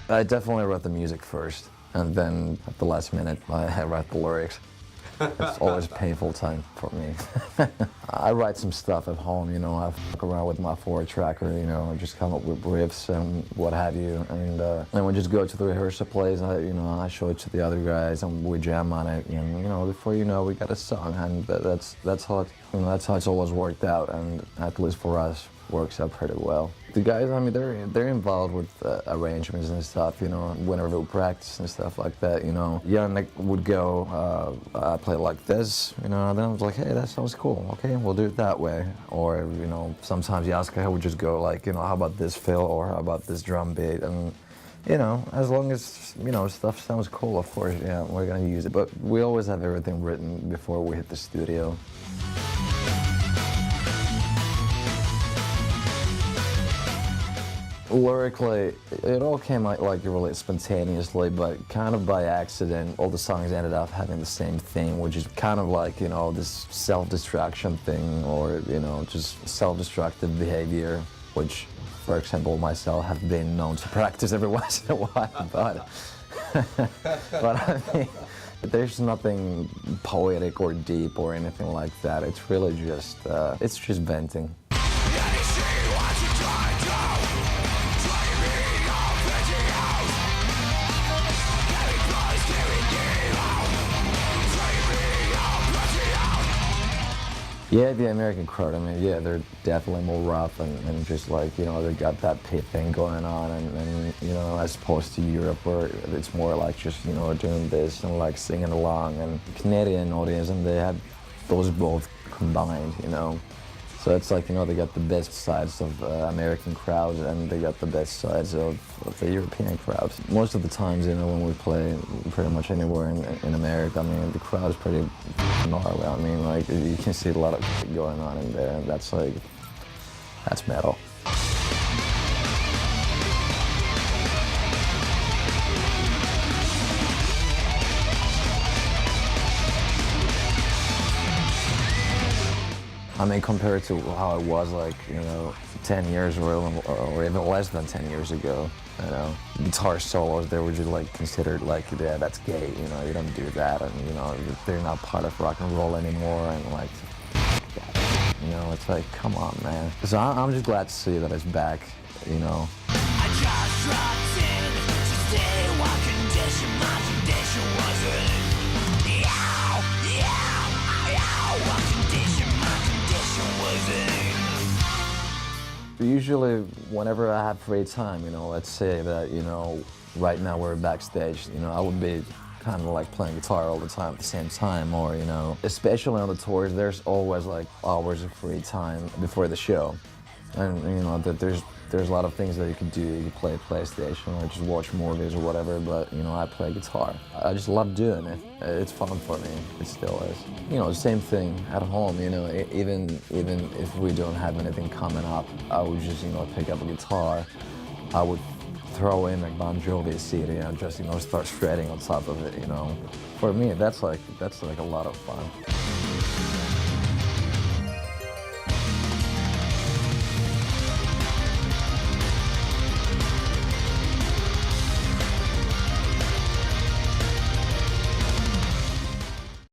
I definitely wrote the music first, and then at the last minute I write the lyrics. It's always a painful time for me. I write some stuff at home, you know, I fuck around with my 4-tracker, you know, just come up with riffs and what have you, and then we just go to the rehearsal place, I show it to the other guys, and we jam on it, and, you know, before you know, we got a song, and that's how it's always worked out, and at least for us, works out pretty well. The guys, I mean, they're involved with arrangements and stuff, you know, whenever we practice and stuff like that, you know. Yannick would go, I play like this, you know, and then I was like, hey, that sounds cool, okay, we'll do it that way. Or, you know, sometimes Jaska would just go like, you know, how about this fill, or how about this drum beat, and, you know, as long as, you know, stuff sounds cool, of course, yeah, we're gonna use it. But we always have everything written before we hit the studio. Lyrically, it all came out like really spontaneously, but kind of by accident. All the songs ended up having the same thing, which is kind of like, you know, this self-destruction thing, or, you know, just self-destructive behavior, which, for example, myself have been known to practice every once in a while, but I mean, there's nothing poetic or deep or anything like that. It's really just, it's just venting. Yeah, the American crowd, I mean, yeah, they're definitely more rough and just like, you know, they got that pit thing going on, and, you know, as opposed to Europe where it's more like just, you know, doing this and like singing along, and Canadian audience, and they had those both combined, you know. So it's like, you know, they got the best sides of American crowds, and they got the best sides of the European crowds. Most of the times, you know, when we play pretty much anywhere in America, I mean, the crowd is pretty gnarly. I mean, like, you can see a lot of shit going on in there, and that's like, that's metal. I mean, compared to how it was, like, you know, 10 years or even less than 10 years ago, you know, guitar solos, they were just like considered like, yeah, that's gay, you know, you don't do that, and, you know, they're not part of rock and roll anymore, and like, you know, it's like, come on, man. So I'm just glad to see that it's back, you know. I just dropped in to stay what condition my condition was in. What condition my condition was in. Usually, whenever I have free time, you know, let's say that, you know, right now we're backstage, you know, I would be kind of like playing guitar all the time at the same time, or, you know, especially on the tours, there's always like hours of free time before the show. And, you know, that there's a lot of things that you can do. You can play PlayStation or just watch movies or whatever, but, you know, I play guitar. I just love doing it. It's fun for me. It still is. You know, same thing at home, you know, even if we don't have anything coming up, I would just, you know, pick up a guitar. I would throw in a Bon Jovi CD and just, you know, start shredding on top of it, you know. For me, that's like a lot of fun.